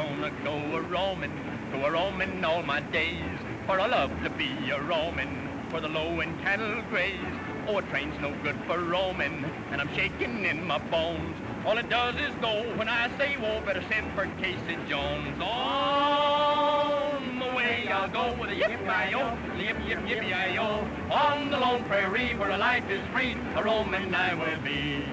gonna go a-roamin' all my days. For I love to be a roamin', for the low and cattle graze. Oh, a train's no good for roamin', and I'm shaking in my bones. All it does is go when I say, whoa, better send for Casey Jones. On the way I'll go with a yip-yi-yo, yip-yip-yip-yi-yo. On the lone prairie where a life is free, a roamin' I will be.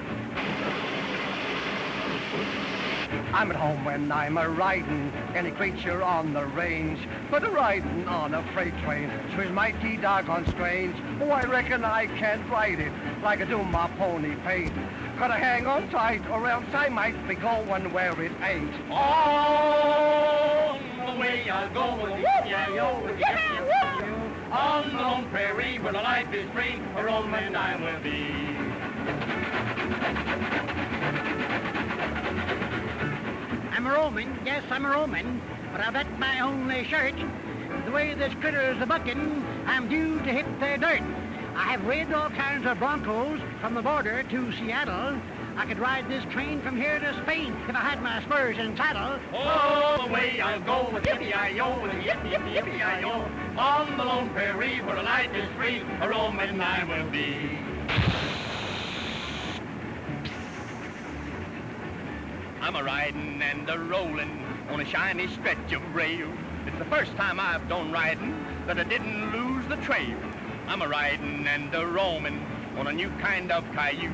I'm at home when I'm a-riding, any creature on the range. But a-riding on a freight train sure is mighty doggone strange. Oh, I reckon I can't ride it like I do my pony paint. Gotta hang on tight or else I might be going where it ain't. On the way I'll go with yip-yi-yo, yip-yip-yip-yo. On the lone prairie where the life is free, a roamin' I will be. I'm a roamin', yes, I'm a roamin', but I bet my only shirt. The way this critter's a-buckin', I'm due to hit their dirt. I have rid all kinds of broncos from the border to Seattle. I could ride this train from here to Spain if I had my spurs and saddle. All the way I'll go with yip-yi-yo, with yip-yip-yip-yi-yo. On the lone prairie where the life is free, a roamin' I will be. I'm a-riding and a-rolling on a shiny stretch of rail. It's the first time I've done riding that I didn't lose the trail. I'm a-riding and a-roaming on a new kind of cayuse.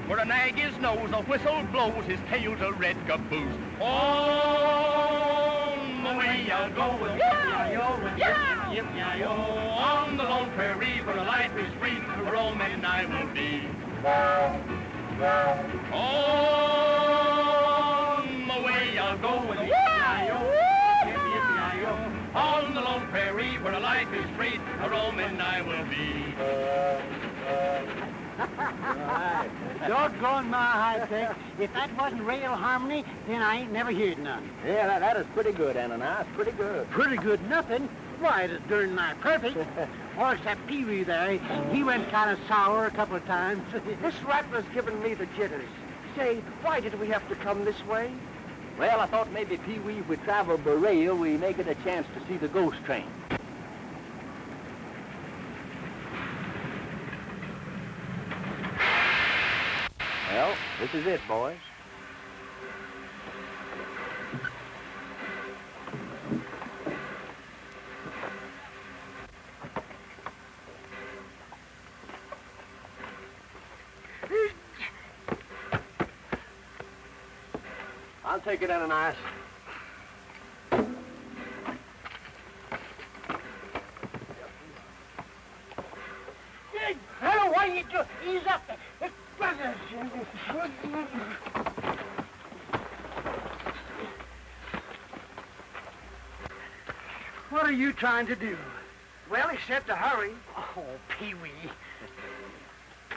Where a nag his nose, a whistle blows, his tail's a red caboose. On the way I'll go with yip-yi-yo, with yip-yip-yip-yi-yo. On the lone prairie where the life is free, a roamin' I will be. On the way I'll go with yip-yi-yo, yip-yip-yi-yo. On the lone prairie where the life is free, a roamin' I will be. Doggone my high tech. If that wasn't rail harmony, then I ain't never heard none. Yeah, that is pretty good, Ananias. Pretty good. Pretty good nothing. Why, it's darn nigh perfect. Or except Pee-wee there. He went kind of sour a couple of times. This rattler's giving me the jitters. Say, why did we have to come this way? Well, I thought maybe, Pee-wee, if we travel by rail, we may get a chance to see the ghost train. Well, this is it, boys. I'll take it, Ananias. Hello, why you do? Ease up. What are you trying to do? Well, he said to hurry. Oh, Pee-wee.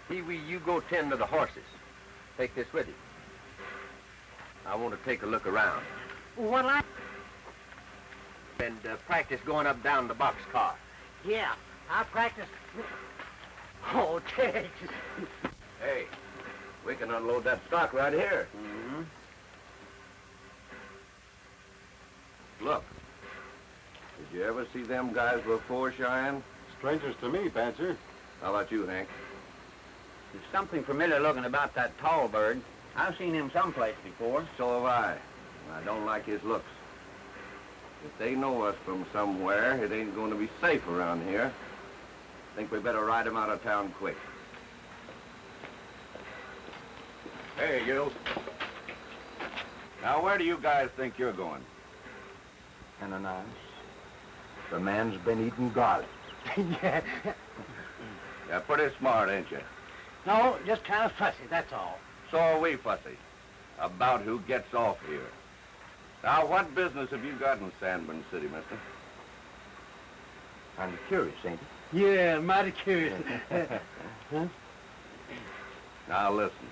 Pee-wee, you go tend to the horses. Take this with you. I want to take a look around. What'll I... And practice going up down the boxcar. Yeah, I'll practice... Oh, Tex. Hey, we can unload that stock right here. Mm-hmm. Look, did you ever see them guys before, Cheyenne? Strangers to me, Pancher. How about you, Hank? There's something familiar looking about that tall bird. I've seen him someplace before. So have I. I don't like his looks. If they know us from somewhere, it ain't going to be safe around here. Think we better ride him out of town quick. Hey, you. Now, where do you guys think you're going? Ananias, the man's been eating garlic. Yeah. You're pretty smart, ain't you? No, just kind of fussy, that's all. So are we, fussy, about who gets off here. Now, what business have you got in Sanborn City, mister? I'm curious, ain't it? Yeah, mighty curious. Huh? Now, listen.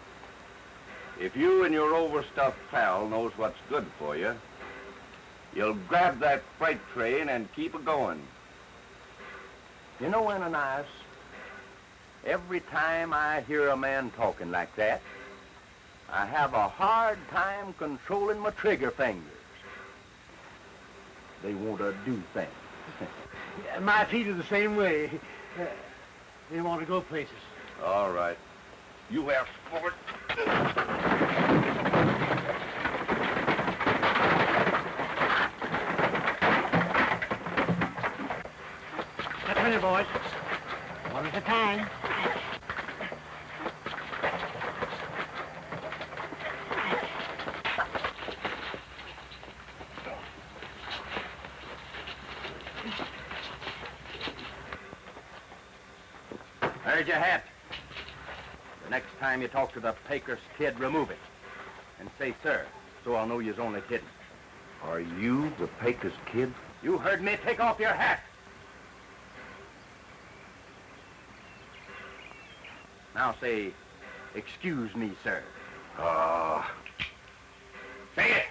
If you and your overstuffed pal knows what's good for you, you'll grab that freight train and keep it going. You know, Ananias, every time I hear a man talking like that, I have a hard time controlling my trigger fingers. they want to do things. My feet are the same way. They want to go places. All right. You have sport. Get ready, boys. One at a time. There's your hat. The next time you talk to the Pecos kid, remove it. And say, sir, so I'll know you's only kidding. Are you the Pecos kid? You heard me. Take off your hat. Now say, excuse me, sir. Say it.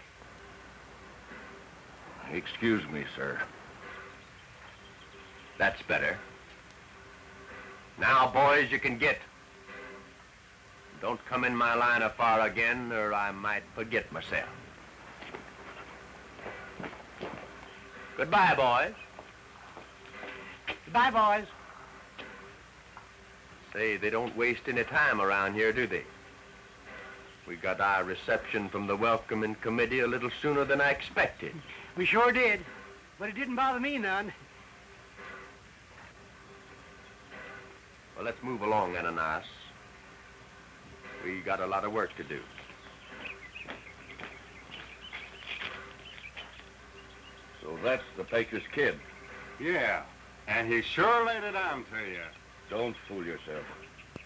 Excuse me, sir. That's better. Now, boys, you can get. Don't come in my line of fire again, or I might forget myself. Goodbye, boys. Goodbye, boys. Say, they don't waste any time around here, do they? We got our reception from the welcoming committee a little sooner than I expected. We sure did, but it didn't bother me none. Well, let's move along, Ananias. We got a lot of work to do. So that's the Pecos kid. Yeah, and he sure laid it on to you. Don't fool yourself.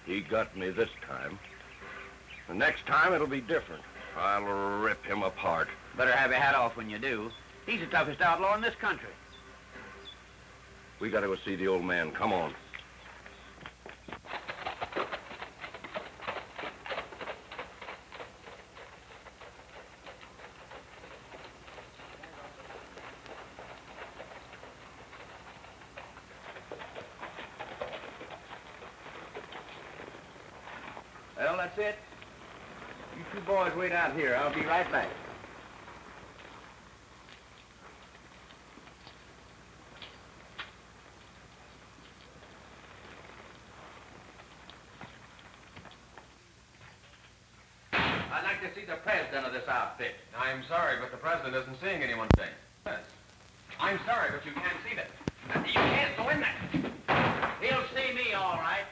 He got me this time. The next time it'll be different. I'll rip him apart. Better have your hat off when you do. He's the toughest outlaw in this country. We gotta go see the old man. Come on. Well, that's it. You two boys wait out here. I'll be right back. I'd like to see the president of this outfit. I'm sorry, but the president isn't seeing anyone today. Yes. I'm sorry, but you can't see that. You can't go in there. He'll see me, all right.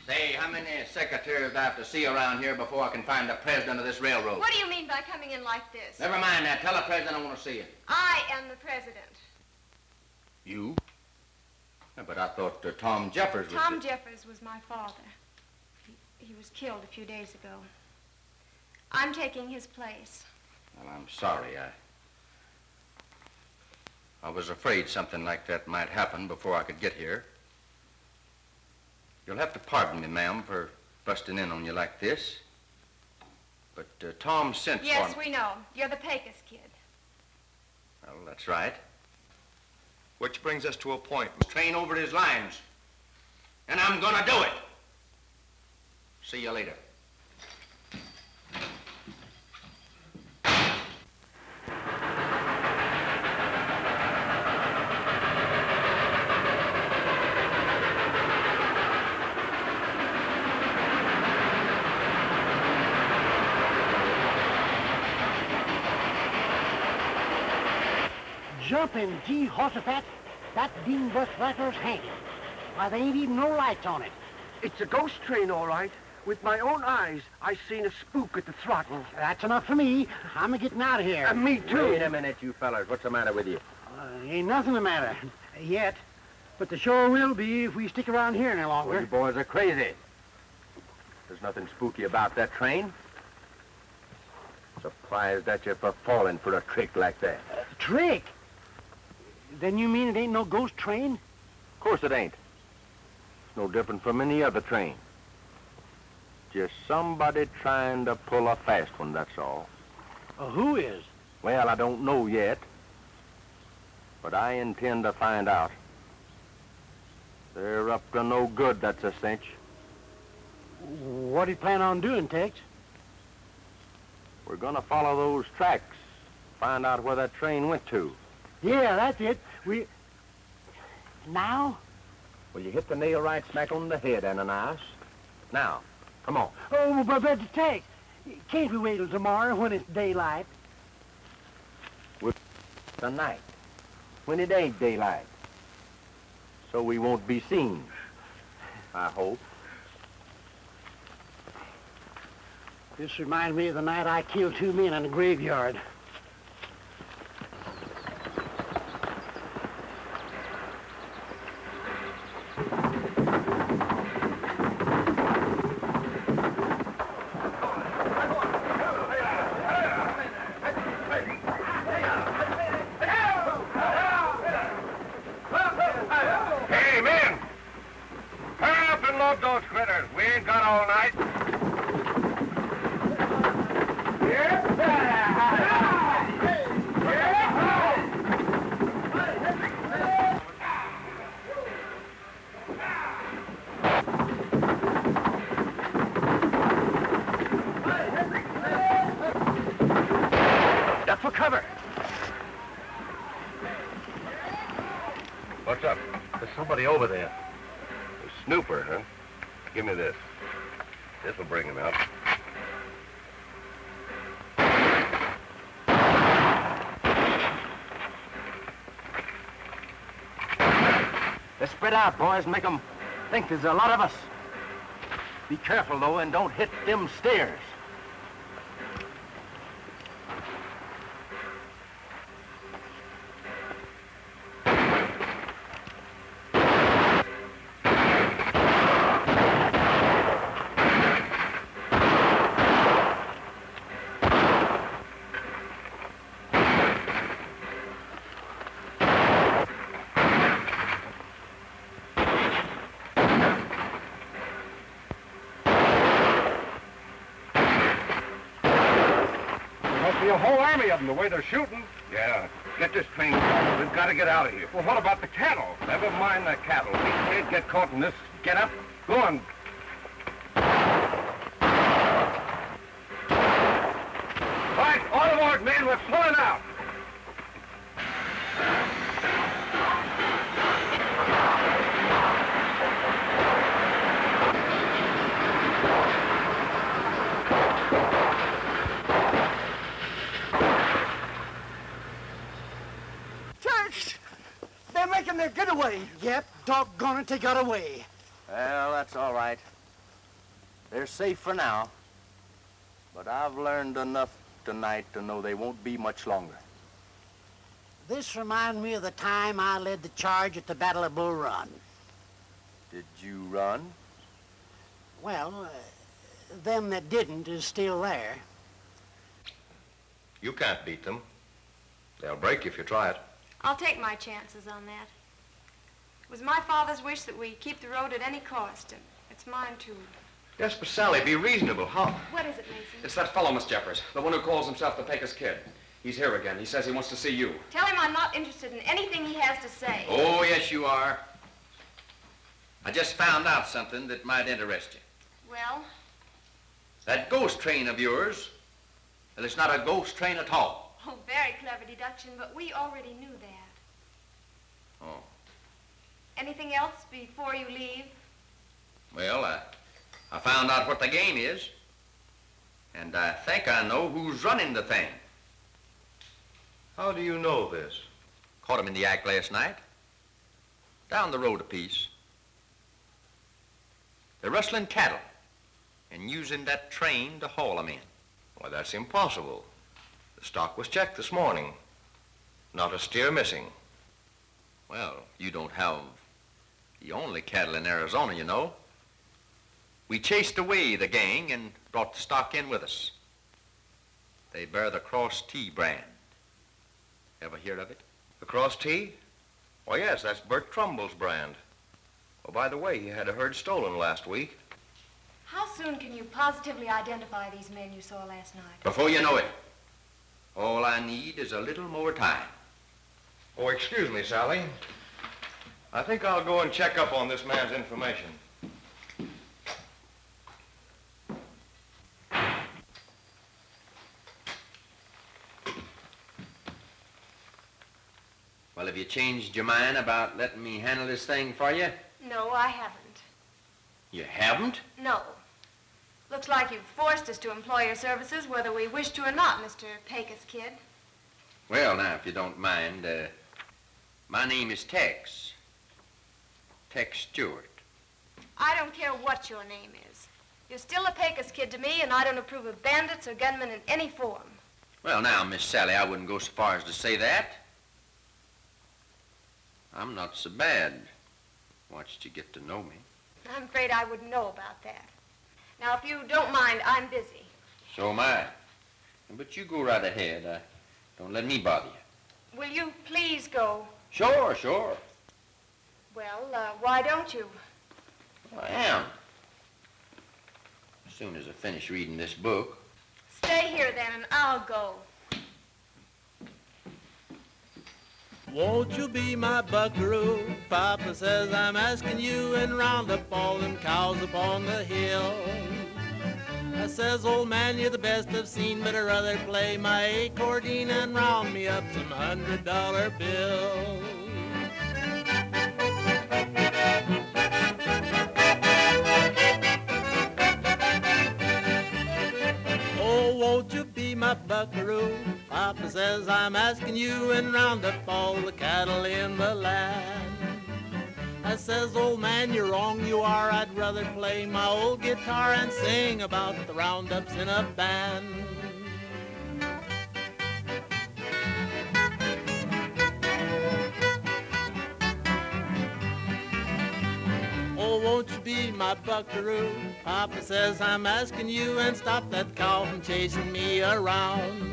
Say, how many secretaries do I have to see around here before I can find the president of this railroad? What do you mean by coming in like this? Never mind that. Tell the president I want to see you. I am the president. You? Yeah, but I thought Tom Jeffers was... Tom Jeffers was my father. He was killed a few days ago. I'm taking his place. Well, I'm sorry. I was afraid something like that might happen before I could get here. You'll have to pardon me, ma'am, for busting in on you like this. But Tom sent for me. Yes, we know. You're the Pecos kid. Well, that's right. Which brings us to a point. Train over his lines. And I'm gonna do it. See you later. Jumping Jehoshaphat, that bean bus rattler's hanging. Why, there ain't even no lights on it. It's a ghost train, all right. With my own eyes, I seen a spook at the throttle. That's enough for me. I'm getting out of here. Me too. Wait a minute, you fellas. What's the matter with you? Ain't nothing the matter. Yet. But the sure will be if we stick around here any Well, longer. you boys are crazy. There's nothing spooky about that train. Surprised at you for falling for a trick like that. Trick? Then you mean it ain't no ghost train? Of course it ain't. It's no different from any other train. Just somebody trying to pull a fast one, that's all. Who is? Well, I don't know yet. But I intend to find out. They're up to no good, that's a cinch. What do you plan on doing, Tex? We're gonna follow those tracks. find out where that train went to. Yeah, that's it. Now? Well, you hit the nail right smack on the head, Ananias. Now, come on. Oh, but Tex, can't we wait till tomorrow when it's daylight? Tonight, when it ain't daylight. So we won't be seen, I hope. This reminds me of the night I killed 2 men in the graveyard. Hey, men! Hurry up and load those critters. We ain't got all night. Duck for cover. What's up? There's somebody over there. A snooper, huh? Give me this. This'll bring him out. Let's spread out, boys, and make them think there's a lot of us. Be careful, though, and don't hit them stairs. Be a whole army of them the way they're shooting. Yeah. Get this train. We've got to get out of here. Well, what about the cattle? Never mind the cattle. We can't get caught in this. Get up. Go on. Right, all aboard, men. We're pulling out. They're making their getaway. Yep, doggone it, they got away. Well, that's all right. They're safe for now. But I've learned enough tonight to know they won't be much longer. This reminds me of the time I led the charge at the Battle of Bull Run. Did you run? Well, them that didn't is still there. You can't beat them. They'll break you if you try it. I'll take my chances on that. It was my father's wish that we keep the road at any cost, and it's mine too. Yes, but Sally, be reasonable. How? What is it, Mason? It's that fellow, Miss Jeffers, the one who calls himself the Pecos Kid. He's here again. He says he wants to see you. Tell him I'm not interested in anything he has to say. Oh, yes, you are. I just found out something that might interest you. Well? That ghost train of yours, well, it's not a ghost train at all. Oh, very clever deduction, but we already knew that. Oh. Anything else before you leave? Well, I found out what the game is, and I think I know who's running the thing. How do you know this? Caught him in the act last night. Down the road a piece. They're rustling cattle and using that train to haul them in. Why, that's impossible. The stock was checked this morning. Not a steer missing. Well, you don't have the only cattle in Arizona, you know. We chased away the gang and brought the stock in with us. They bear the Cross T brand. Ever hear of it? The Cross T? Why, yes, that's Bert Trumbull's brand. Oh, by the way, he had a herd stolen last week. How soon can you positively identify these men you saw last night? Before you know it. All I need is a little more time. Oh, excuse me, Sally. I think I'll go and check up on this man's information. Well, have you changed your mind about letting me handle this thing for you? No, I haven't. You haven't? No. Looks like you've forced us to employ your services whether we wish to or not, Mr. Pecos Kid. Well, now, if you don't mind, my name is Tex. Tex Stewart. I don't care what your name is. You're still a Pecos Kid to me, and I don't approve of bandits or gunmen in any form. Well, now, Miss Sally, I wouldn't go so far as to say that. I'm not so bad. Watched you get to know me. I'm afraid I wouldn't know about that. Now, if you don't mind, I'm busy. So am I. But you go right ahead. Don't let me bother you. Will you please go? Sure, sure. Well, why don't you? Well, I am. As soon as I finish reading this book. Stay here then, and I'll go. Won't you be my buckaroo? Papa says I'm asking you and round up all them cows upon the hill. I says, old man, you're the best I've seen, but I'd rather play my accordion and round me up some $100 bills. Oh, won't you be my buckaroo? Papa says I'm asking you and round up all the cattle in the land. I says, old man, you're wrong, you are. I'd rather play my old guitar and sing about the roundups in a band. Oh, won't you be my buckaroo? Papa says I'm asking you and stop that cow from chasing me around.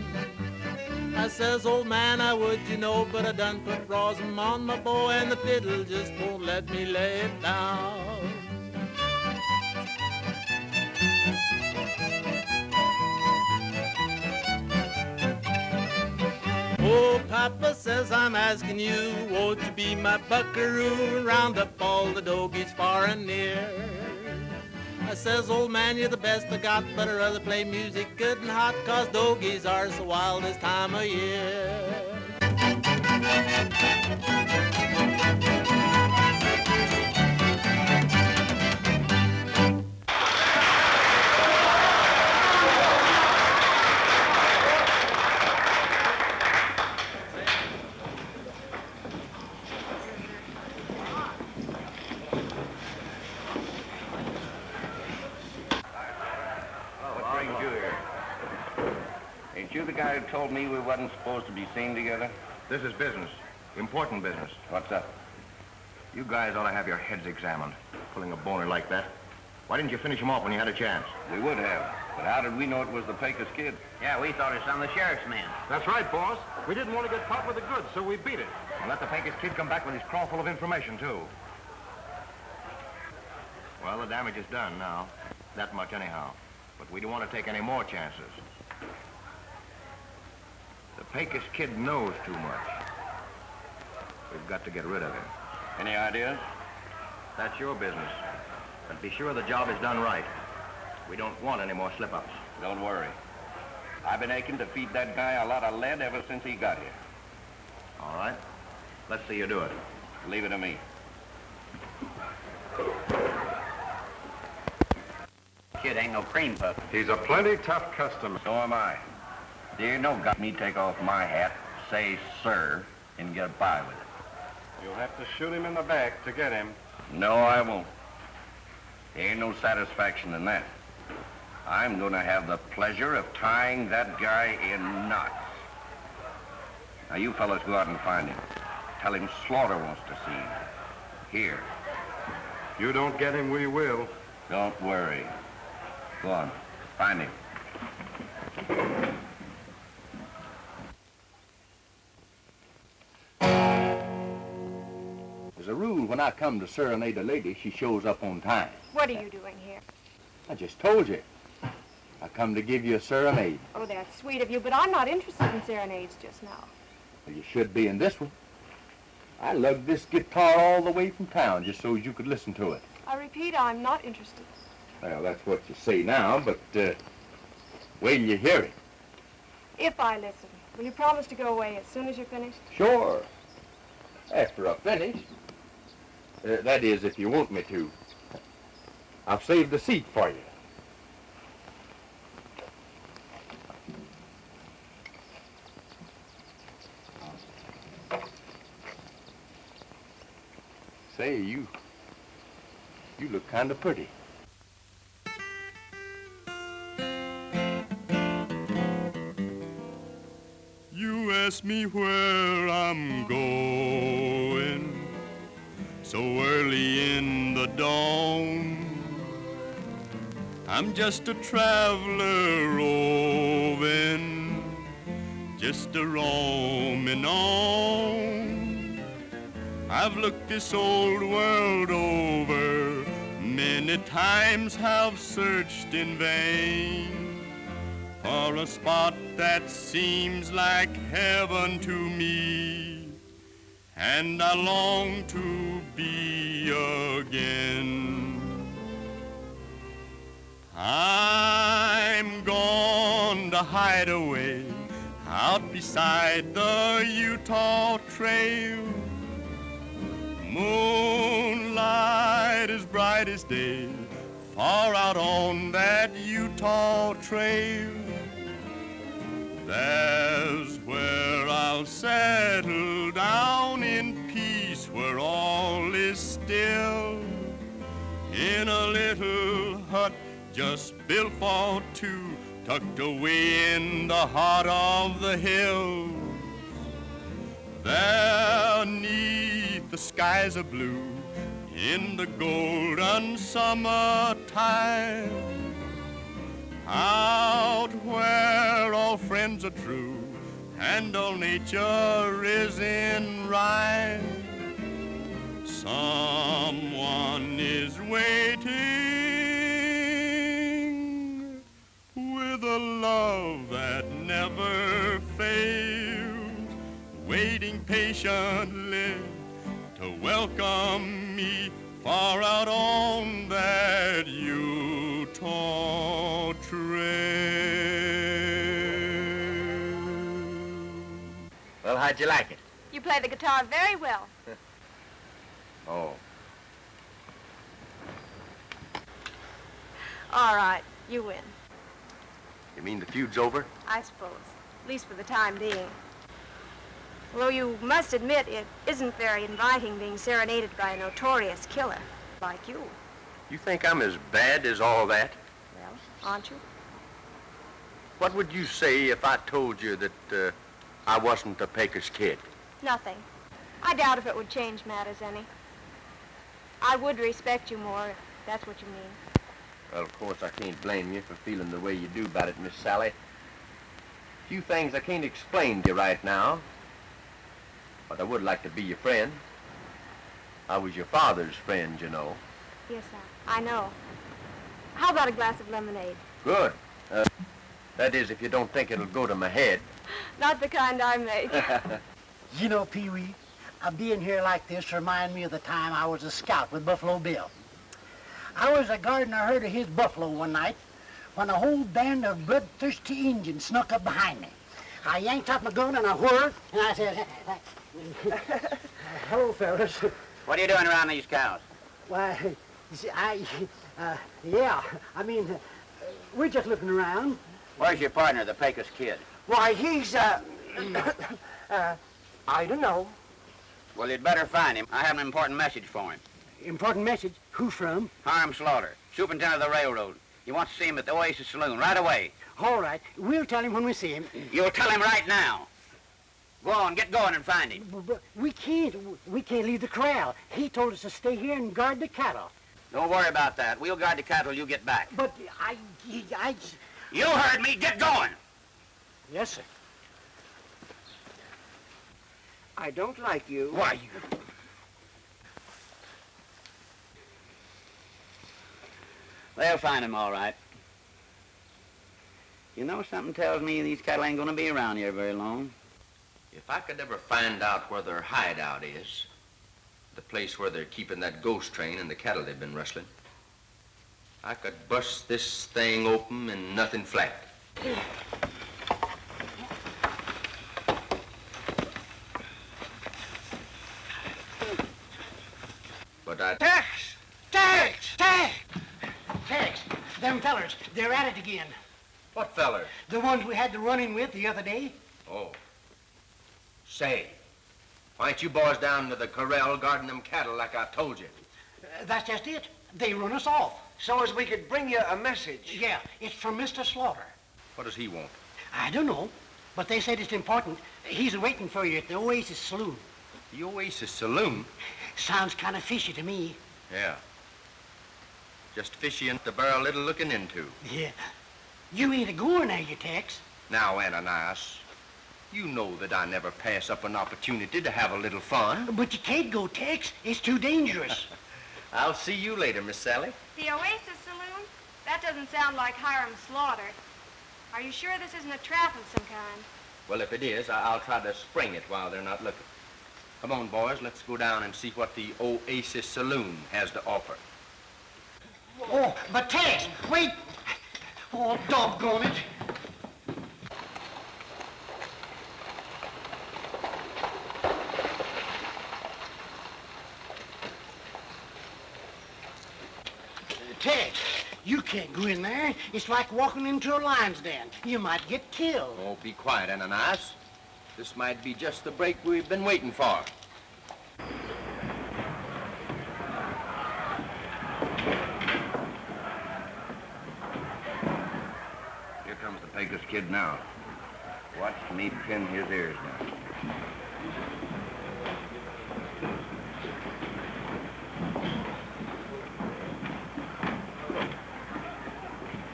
I says, old man, I would, you know, but I done put rosin on my bow and the fiddle just won't let me lay it down. Oh, Papa says I'm asking you, won't you be my buckaroo and round up all the dogies far and near? I says, old man, you're the best I got, but I'd rather play music good and hot, 'cause dogies are the wildest time of year. You the guy who told me we wasn't supposed to be seen together? This is business. Important business. What's up? You guys ought to have your heads examined. Pulling a boner like that. Why didn't you finish him off when you had a chance? We would have. But how did we know it was the Pecos Kid? Yeah, we thought it was some of the sheriff's men. That's right, boss. We didn't want to get caught with the goods, so we beat it. And let the Pecos Kid come back with his craw full of information, too. Well, the damage is done now. That much anyhow. But we don't want to take any more chances. The Pecos Kid knows too much. We've got to get rid of him. Any ideas? That's your business. But be sure the job is done right. We don't want any more slip-ups. Don't worry. I've been aching to feed that guy a lot of lead ever since he got here. All right. Let's see you do it. Leave it to me. Kid ain't no cream puff. He's a plenty tough customer. So am I. There ain't no got me take off my hat, say sir, and get by with it. You'll have to shoot him in the back to get him. No, I won't. There ain't no satisfaction in that. I'm going to have the pleasure of tying that guy in knots. Now, you fellas go out and find him. Tell him Slaughter wants to see him. Here. If you don't get him, we will. Don't worry. Go on. Find him. As a rule, when I come to serenade a lady, she shows up on time. What are you doing here? I just told you. I come to give you a serenade. Oh, that's sweet of you, but I'm not interested in serenades just now. Well, you should be in this one. I lugged this guitar all the way from town just so you could listen to it. I repeat, I'm not interested. Well, that's what you say now, but wait till you hear it. If I listen, will you promise to go away as soon as you're finished? Sure. After I finish. That is, if you want me to. I've saved a seat for you. Say, you look kind of pretty. You ask me where I'm going so early in the dawn. I'm just a traveler roving, just a roaming on. I've looked this old world over, many times have searched in vain for a spot that seems like heaven to me, and I long to be again. I'm gone to hide away out beside the Utah Trail. Moonlight as bright as day, far out on that Utah Trail. There's where I'll settle down in peace, where all is still, in a little hut just built for two, tucked away in the heart of the hills. There 'neath the skies of blue, in the golden summertime, out where all friends are true and all nature is in rhyme, someone is waiting with a love that never fails, waiting patiently to welcome me far out on that Utah Trail. Well, how'd you like it? You play the guitar very well. Oh. All right, you win, You mean the feud's over? I suppose, at least for the time being. Although you must admit it isn't very inviting being serenaded by a notorious killer like you. You think I'm as bad as all that? Well, aren't you? What would you say if I told you that I wasn't the Paker's kid? Nothing. I doubt if it would change matters any. I would respect you more, if that's what you mean. Well, of course, I can't blame you for feeling the way you do about it, Miss Sally. Few things I can't explain to you right now, but I would like to be your friend. I was your father's friend, you know. Yes, I know. How about a glass of lemonade? Good. That is, if you don't think it'll go to my head. Not the kind I make. You know, Pee-wee, being here like this remind me of the time I was a scout with Buffalo Bill. I was a guarding a herd of his buffalo one night when a whole band of bloodthirsty Indians snuck up behind me. I yanked out my gun and I whirled, and I said, hello, fellas. What are you doing around these cows? Why, you see, we're just looking around. Where's your partner, the Paker's kid? Why, he's, I don't know. Well, you'd better find him. I have an important message for him. Important message? Who from? Harm Slaughter, superintendent of the railroad. He wants to see him at the Oasis Saloon right away. All right. We'll tell him when we see him. You'll tell him right now. Go on, get going and find him. But we can't leave the corral. He told us to stay here and guard the cattle. Don't worry about that. We'll guard the cattle till you get back. But You heard me. Get going. Yes, sir. I don't like you. Why, you... They'll find him all right. You know, something tells me these cattle ain't gonna be around here very long. If I could ever find out where their hideout is, the place where they're keeping that ghost train and the cattle they've been rustling, I could bust this thing open and nothing flat. I... Tex! Tex! Tex! Tex, them fellers, they're at it again. What fellers? The ones we had the run-in with the other day. Oh. Say, why ain't you boys down to the corral guarding them cattle like I told you? That's just it. They run us off. So as we could bring you a message. Yeah, it's from Mr. Slaughter. What does he want? I don't know, but they said it's important. He's waiting for you at the Oasis Saloon. The Oasis Saloon? Sounds kind of fishy to me. Yeah. Just fishy enough to bear a little looking into. Yeah. You ain't a-going, are you, Tex? Now, Ananias, you know that I never pass up an opportunity to have a little fun. But you can't go, Tex. It's too dangerous. I'll see you later, Miss Sally. The Oasis Saloon? That doesn't sound like Hiram Slaughter. Are you sure this isn't a trap of some kind? Well, if it is, I'll try to spring it while they're not looking. Come on, boys, let's go down and see what the Oasis Saloon has to offer. Oh, but Tex, wait. Oh, doggone it. Tex, you can't go in there. It's like walking into a lion's den. You might get killed. Oh, be quiet, Ananias. This might be just the break we've been waiting for. Here comes the Pecos kid now. Watch me pin his ears now.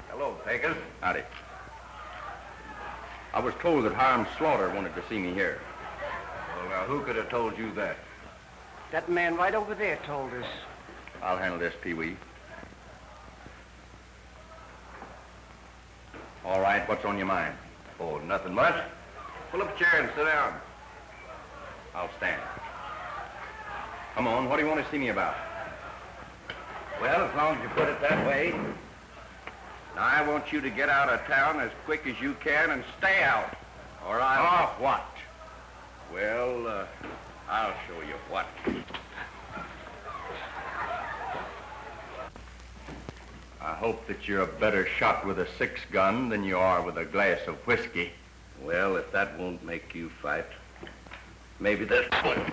Hello, Pecos. Howdy. I was told that Hiram Slaughter wanted to see me here. Well, now, who could have told you that? That man right over there told us. I'll handle this, Pee-wee. All right, what's on your mind? Oh, nothing much. Pull up a chair and sit down. I'll stand. Come on, what do you want to see me about? Well, as long as you put it that way. Now, I want you to get out of town as quick as you can and stay out. Or I'll... Oh, what? Well, I'll show you what. I hope that you're a better shot with a 6-gun than you are with a glass of whiskey. Well, if that won't make you fight, maybe this one.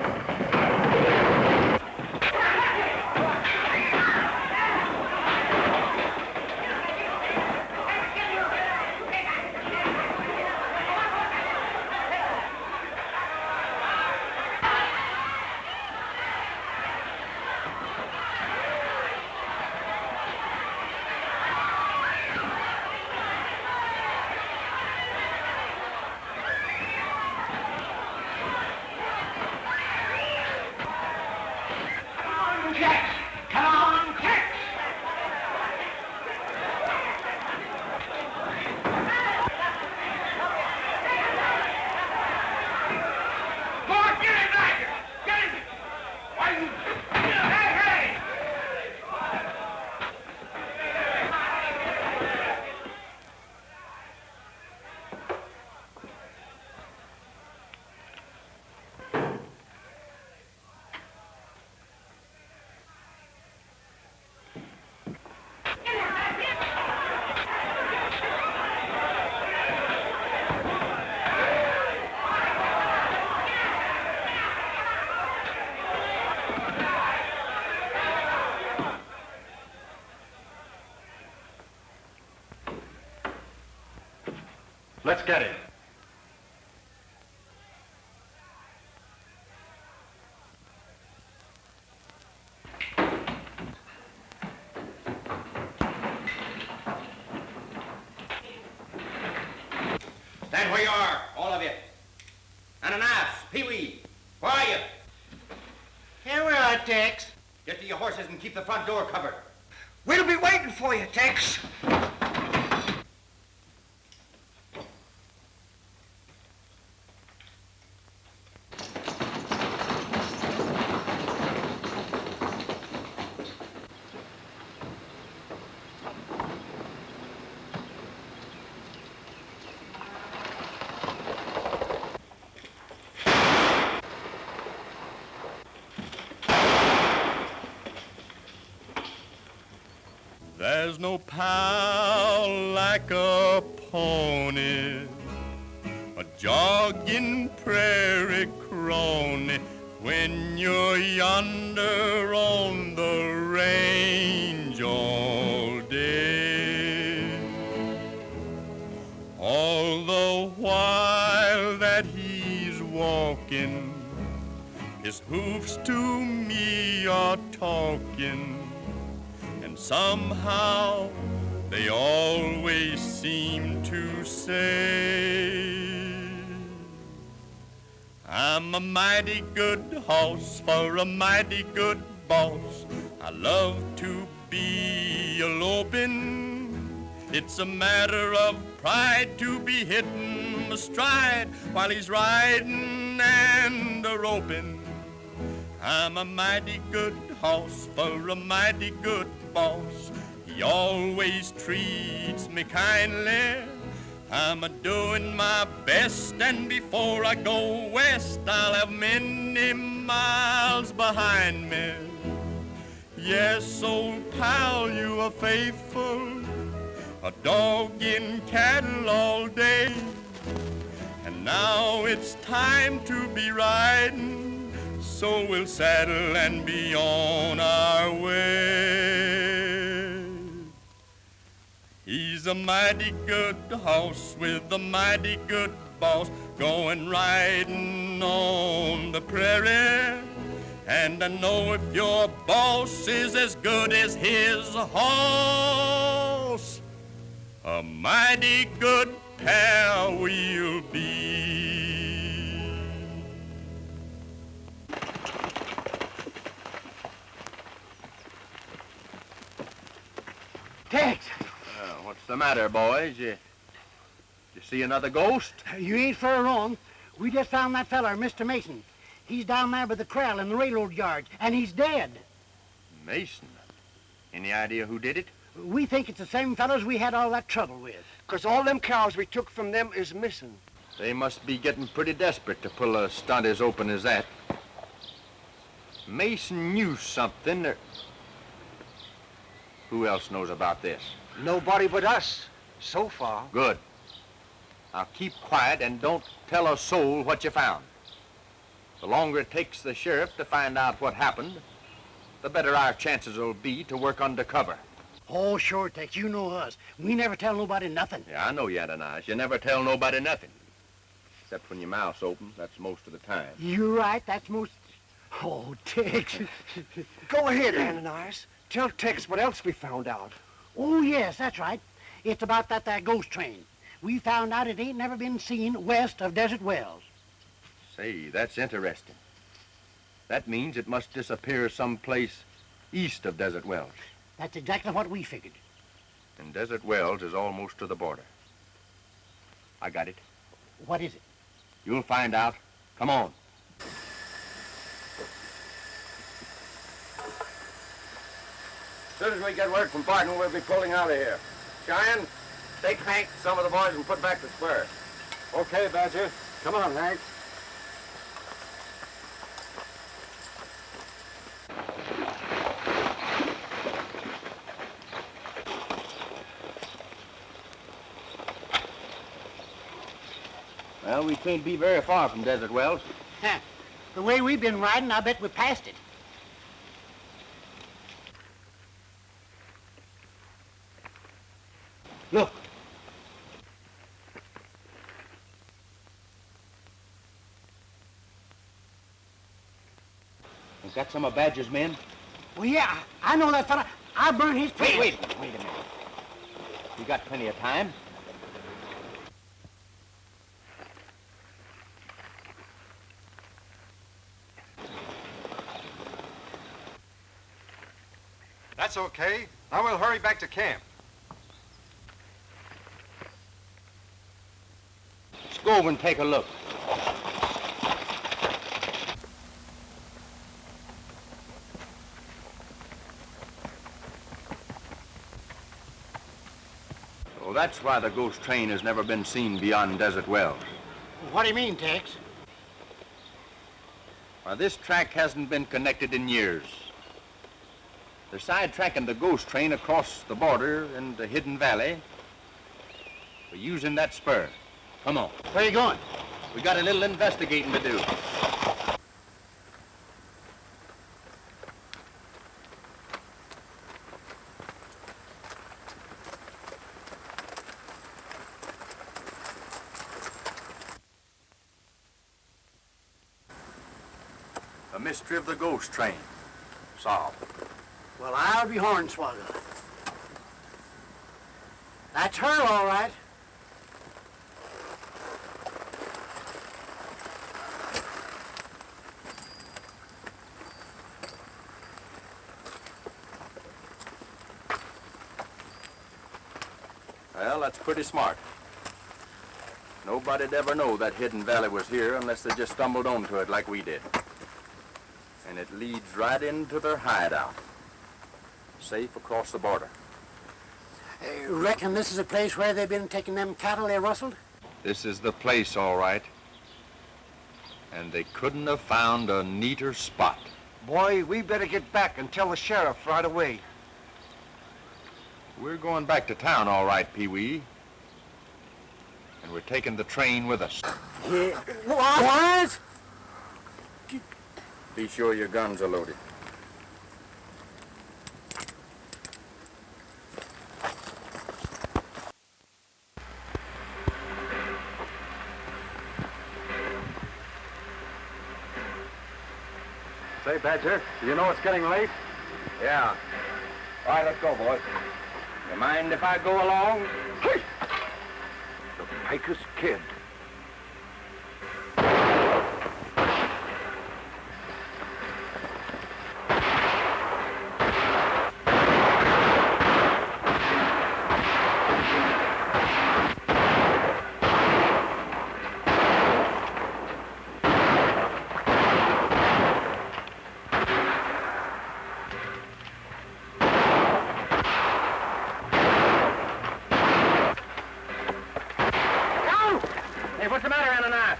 Let's get him. Stand where you are, all of you. Ananias, Pee-wee, where are you? Here we are, Tex. Get to your horses and keep the front door covered. We'll be waiting for you, Tex. There's no pal like a pony, a jogging prairie crony, when you're yonder on the range all day. All the while that he's walking, his hoofs to me are talking, and somehow they always seem to say, I'm a mighty good horse for a mighty good boss. I love to be a loping. It's a matter of pride to be hitting astride while he's riding and a roping. I'm a mighty good horse for a mighty good boss. He always treats me kindly. I'm a-doing my best, and before I go west, I'll have many miles behind me. Yes, old pal, you are faithful, a dog in cattle all day. And now it's time to be riding, so we'll saddle and be on our way. He's a mighty good horse with a mighty good boss, going riding on the prairie. And I know if your boss is as good as his horse, a mighty good pair we'll be. Tex! What's the matter, boys? You see another ghost? You ain't far wrong. We just found that feller, Mr. Mason. He's down there by the corral in the railroad yard, and he's dead. Mason? Any idea who did it? We think it's the same fellows we had all that trouble with. 'Cause all them cows we took from them is missing. They must be getting pretty desperate to pull a stunt as open as that. Mason knew something. Who else knows about this? Nobody but us, so far. Good. Now keep quiet and don't tell a soul what you found. The longer it takes the sheriff to find out what happened, the better our chances will be to work undercover. Oh, sure, Tex. You know us. We never tell nobody nothing. Yeah, I know you, Ananias. You never tell nobody nothing. Except when your mouth's open. That's most of the time. You're right. That's most... Oh, Tex. Go ahead, Ananias. Tell Tex what else we found out. Oh, yes, that's right. It's about that there ghost train. We found out it ain't never been seen west of Desert Wells. Say, that's interesting. That means it must disappear someplace east of Desert Wells. That's exactly what we figured. And Desert Wells is almost to the border. I got it. What is it? You'll find out. Come on. As soon as we get word from Barton, we'll be pulling out of here. Cheyenne, take Hank, some of the boys, and put back the spur. Okay, Badger. Come on, Hank. Well, we can't be very far from Desert Wells. Huh. The way we've been riding, I bet we passed it. Look. Is that some of Badger's men? Well, yeah, I know that fella. I burned his pants. Wait a minute. You got plenty of time. That's okay. Now we'll hurry back to camp. Let's go over and take a look. So that's why the ghost train has never been seen beyond Desert Wells. What do you mean, Tex? Now, this track hasn't been connected in years. They're sidetracking the ghost train across the border in the Hidden Valley. We're using that spur. Come on. Where are you going? We got a little investigating to do. The mystery of the ghost train. Solved. Well, I'll be hornswoggled. That's her, all right. Well, that's pretty smart. Nobody'd ever know that Hidden Valley was here unless they just stumbled onto it like we did. And it leads right into their hideout. Safe across the border. Reckon this is a place where they've been taking them cattle they rustled? This is the place, all right. And they couldn't have found a neater spot. Boy, we better get back and tell the sheriff right away. We're going back to town, all right, Pee-wee. And we're taking the train with us. What? Be sure your guns are loaded. Say, Badger, do you know it's getting late? Yeah. All right, let's go, boys. You mind if I go along? The Pecos Kid.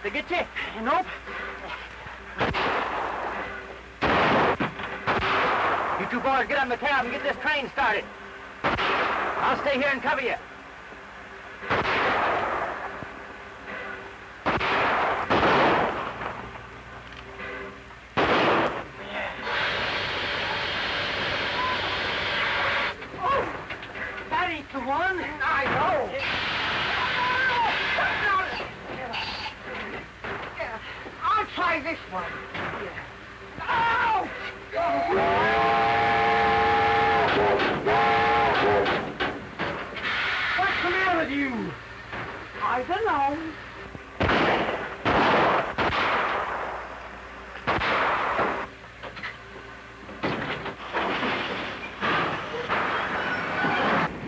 They get you? Nope. You two boys get on the cab and get this train started. I'll stay here and cover you. Oh, that ain't the one. I know. Try this one. Ow! What's the matter with you? I don't know.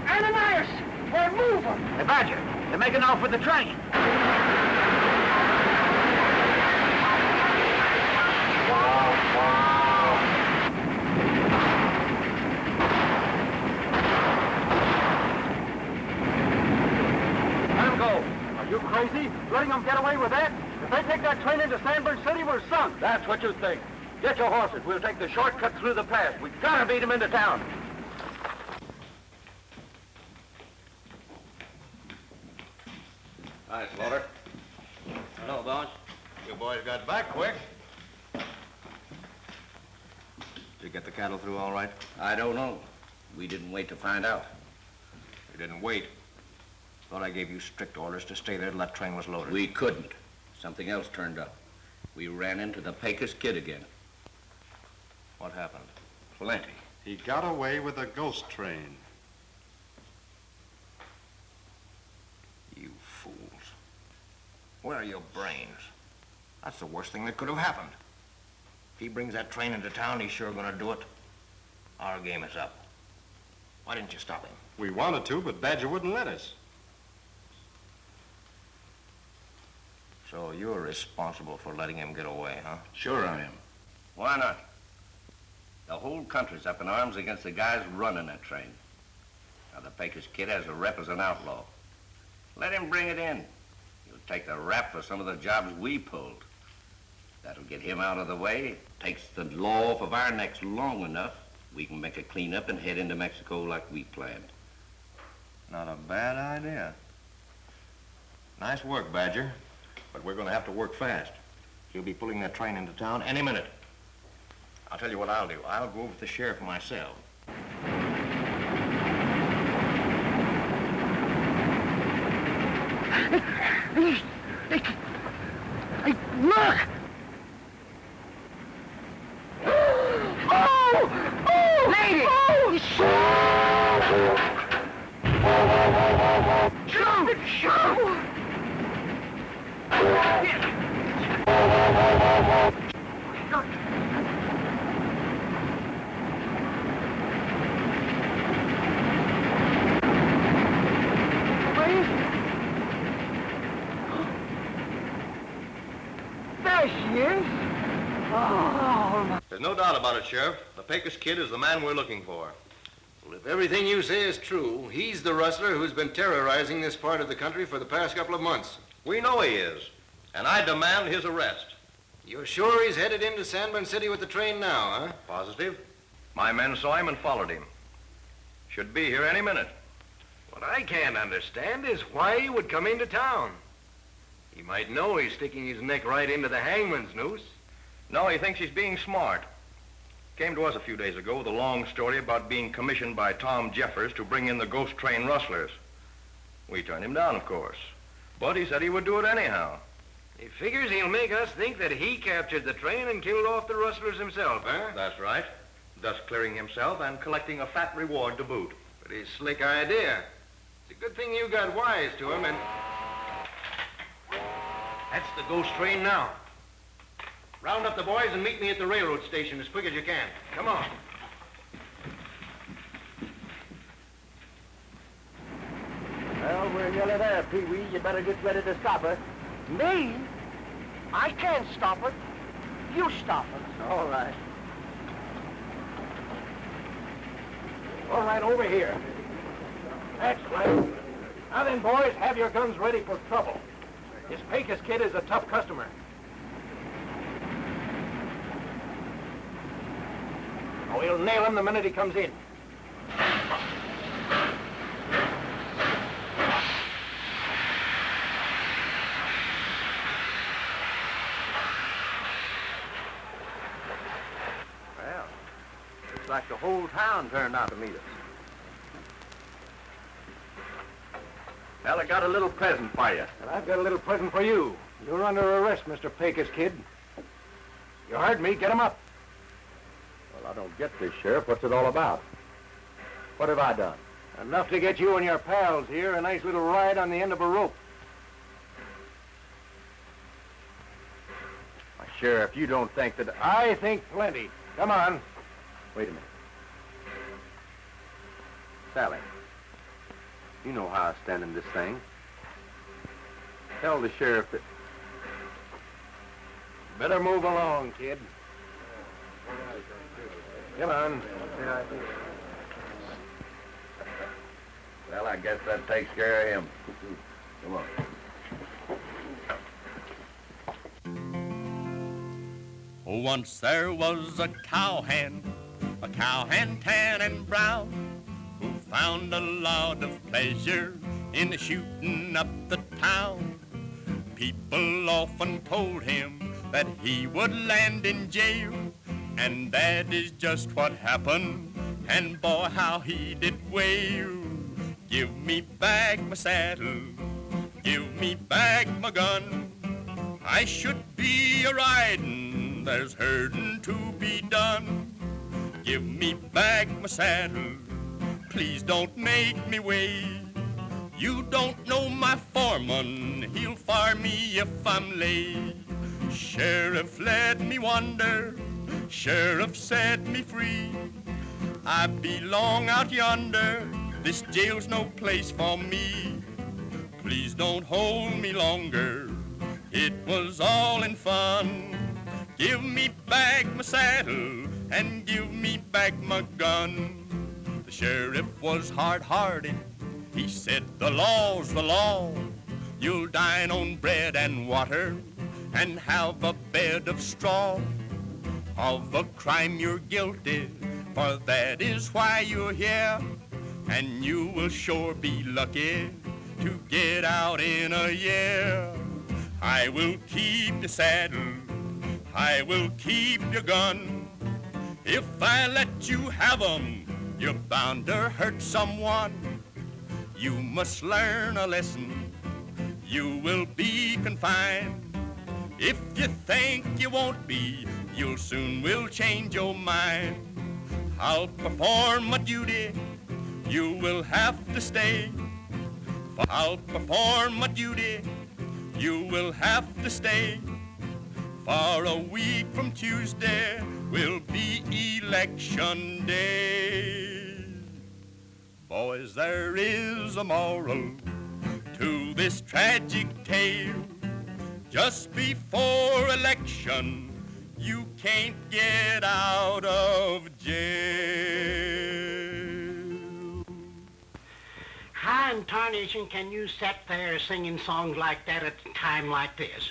Ananias, we're moving. Hey, Badger, they're making off with the train. Are you crazy? Letting them get away with that? If they take that train into Sanborn City, we're sunk. That's what you think. Get your horses. We'll take the shortcut through the pass. We gotta beat them into town. Hi, Slaughter. Hello, boss. You boys got back quick. Did you get the cattle through all right? I don't know. We didn't wait to find out. You didn't wait. Thought I gave you strict orders to stay there till that train was loaded. We couldn't. Something else turned up. We ran into the Pecos Kid again. What happened? Plenty. He got away with a ghost train. You fools. Where are your brains? That's the worst thing that could have happened. If he brings that train into town, he's sure gonna do it. Our game is up. Why didn't you stop him? We wanted to, but Badger wouldn't let us. So you're responsible for letting him get away, huh? Sure I am. Why not? The whole country's up in arms against the guys running that train. Now, the Pecos Kid has a rep as an outlaw. Let him bring it in. He'll take the rap for some of the jobs we pulled. That'll get him out of the way. Takes the law off of our necks long enough. We can make a cleanup and head into Mexico like we planned. Not a bad idea. Nice work, Badger. But we're going to have to work fast. He'll be pulling that train into town any minute. I'll tell you what I'll do. I'll go over to the sheriff myself. Look! Oh! Lady! Shoot! Shoot! There she is. Oh. There's no doubt about it, Sheriff. The Pecos Kid is the man we're looking for. Well, if everything you say is true, he's the rustler who's been terrorizing this part of the country for the past couple of months. We know he is, and I demand his arrest. You're sure he's headed into Sanborn City with the train now, huh? Positive. My men saw him and followed him. Should be here any minute. What I can't understand is why he would come into town. He might know he's sticking his neck right into the hangman's noose. No, he thinks he's being smart. Came to us a few days ago with a long story about being commissioned by Tom Jeffers to bring in the ghost train rustlers. We turned him down, of course. But he said he would do it anyhow. He figures he'll make us think that he captured the train and killed off the rustlers himself, huh? That's right. Thus clearing himself and collecting a fat reward to boot. Pretty slick idea. It's a good thing you got wise to him and... That's the ghost train now. Round up the boys and meet me at the railroad station as quick as you can. Come on. Well, we're nearly there, Pee-wee. You better get ready to stop her. Me? I can't stop it. You stop it. All right. All right, over here. That's right. Now then, boys, have your guns ready for trouble. This Pecos Kid is a tough customer. Oh, we'll nail him the minute he comes in. Well, looks like the whole town turned out to meet us. Well, I got a little present for you. And I've got a little present for you. You're under arrest, Mr. Pecos Kid. You heard me. Get him up. Well, I don't get this, Sheriff. What's it all about? What have I done? Enough to get you and your pals here a nice little ride on the end of a rope. Why, Sheriff, you don't think that... I think plenty. Come on. Wait a minute. Sally, you know how I stand in this thing. Tell the sheriff that... Better move along, kid. Come on. Well, I guess that takes care of him. Come on. Once there was a cowhand tan and brown, who found a lot of pleasure in shooting up the town. People often told him that he would land in jail, and that is just what happened, and boy, how he did wail. Give me back my saddle, give me back my gun. I should be a-riding, there's herding to be done. Give me back my saddle, please don't make me wait. You don't know my foreman, he'll fire me if I'm late. Sheriff, let me wander, Sheriff, set me free. I belong out yonder, this jail's no place for me. Please don't hold me longer, it was all in fun. Give me back my saddle and give me back my gun. The sheriff was hard-hearted, he said the law's the law. You'll dine on bread and water and have a bed of straw. Of a crime you're guilty, for that is why you're here. And you will sure be lucky to get out in a year. I will keep your saddle, I will keep your gun. If I let you have 'em, you're bound to hurt someone. You must learn a lesson, you will be confined. If you think you won't be, you'll soon will change your mind. I'll perform my duty, you will have to stay. I'll perform my duty, you will have to stay. For a week from Tuesday will be election day. Boys, there is a moral to this tragic tale. Just before election, you can't get out of jail. How in tarnation can you sit there singing songs like that at a time like this?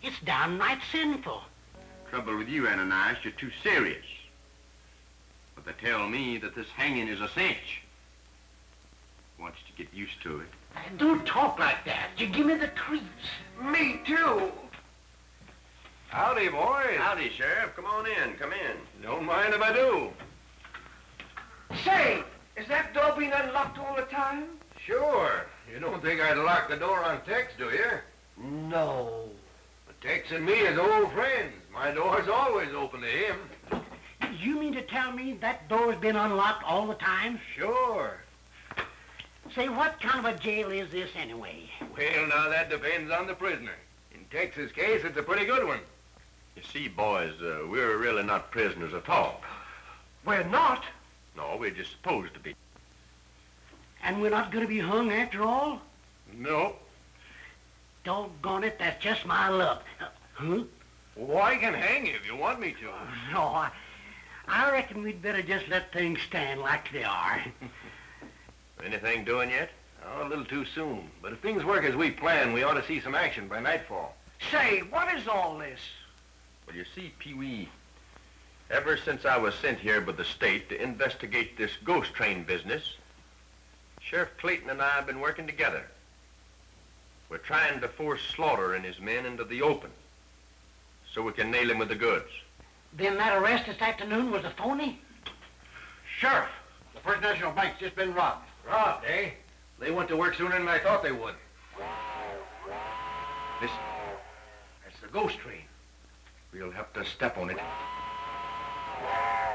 It's downright sinful. Trouble with you, Ananias, you're too serious. But they tell me that this hanging is a cinch. I want you to get used to it. Don't talk like that. You give me the creeps. Me too. Howdy, boys. Howdy, Sheriff. Come on in. Come in. Don't mind if I do. Say, is that door being unlocked all the time? Sure. You don't think I'd lock the door on Tex, do you? No. But Tex and me is old friends. My door's always open to him. You mean to tell me that door's been unlocked all the time? Sure. Say, what kind of a jail is this anyway? Well, now that depends on the prisoner. In Tex's case, it's a pretty good one. You see, boys, we're really not prisoners at all. We're not. No, we're just supposed to be. And we're not going to be hung after all? No. Doggone it, that's just my luck. Huh? Well, I can hang you if you want me to. No, I reckon we'd better just let things stand like they are. Anything doing yet? Oh, a little too soon. But if things work as we plan, we ought to see some action by nightfall. Say, what is all this? Well, you see, Pee-wee, ever since I was sent here by the state to investigate this ghost train business, Sheriff Clayton and I have been working together. We're trying to force Slaughter and his men into the open so we can nail him with the goods. Then that arrest this afternoon was a phony? Sheriff, the First National Bank's just been robbed. Robbed, eh? They went to work sooner than I thought they would. Listen, That's the ghost train. we'll have to step on it.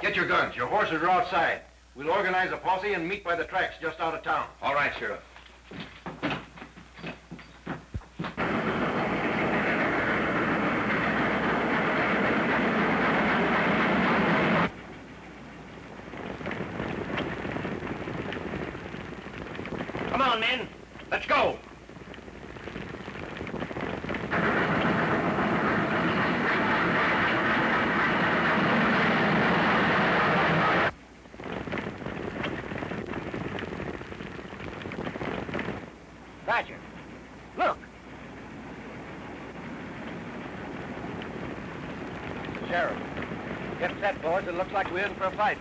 Get your guns. Your horses are outside. We'll organize a posse and meet by the tracks just out of town. All right, Sheriff. Come on, men. Let's go. Roger. Look. Sheriff, get set, boys. It looks like we're in for a fight.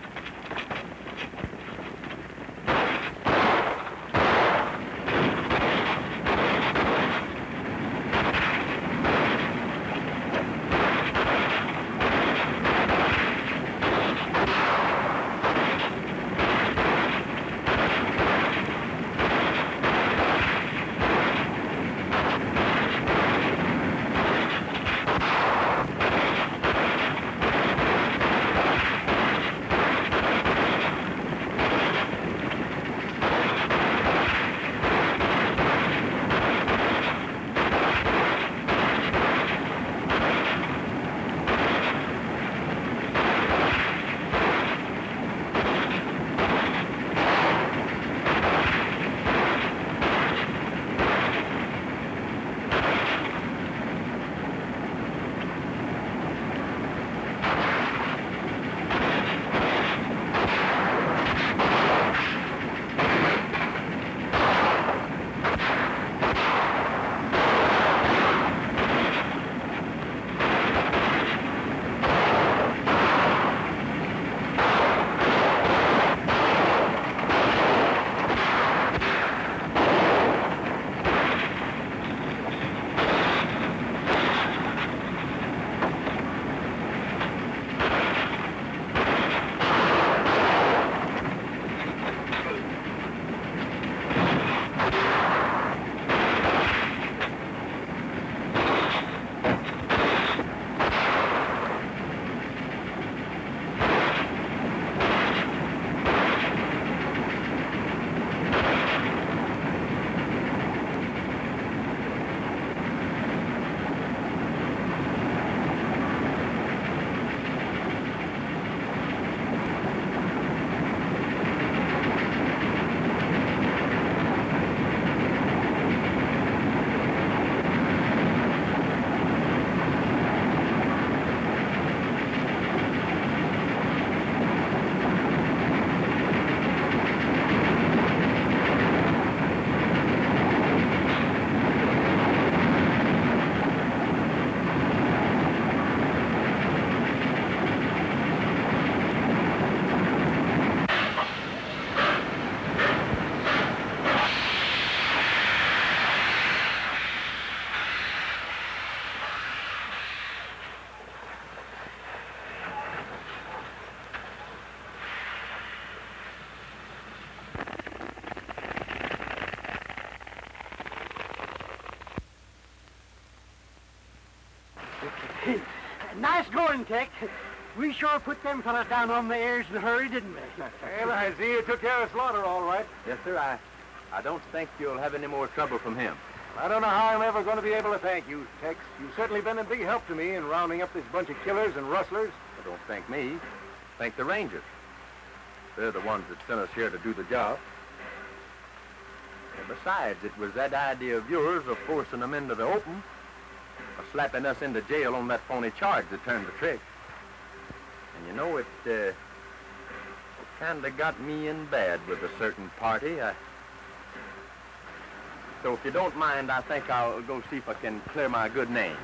Nice going, Tex. We sure put them fellas down on the airs in a hurry, didn't we? Well, I see you took care of Slaughter all right. Yes, sir. I don't think you'll have any more trouble from him. I don't know how I'm ever going to be able to thank you, Tex. You've certainly been a big help to me in rounding up this bunch of killers and rustlers. Well, don't thank me. Thank the Rangers. They're the ones that sent us here to do the job. And besides, it was that idea of yours of forcing them into the open, of slapping us into jail on that phony charge that turned the trick. And you know, it kind of got me in bad with a certain party. So if you don't mind, I think I'll go see if I can clear my good name.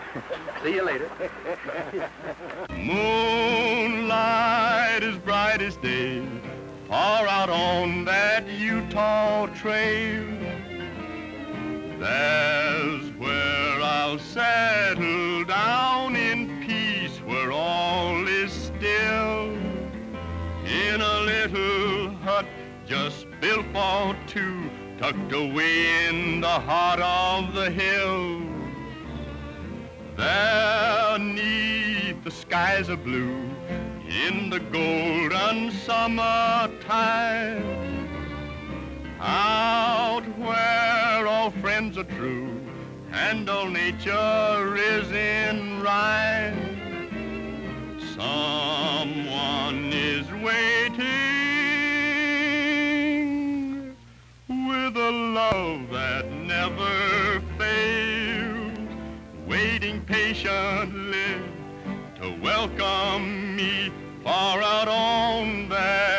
See you later. Moonlight is bright as day, far out on that Utah trail. There's where I'll settle down in peace, where all is still, in a little hut just built for two, tucked away in the heart of the hill. There, 'neath the skies of blue, in the golden summertime, out where all friends are true and all nature is in rhyme, someone is waiting with a love that never fails, waiting patiently to welcome me far out on that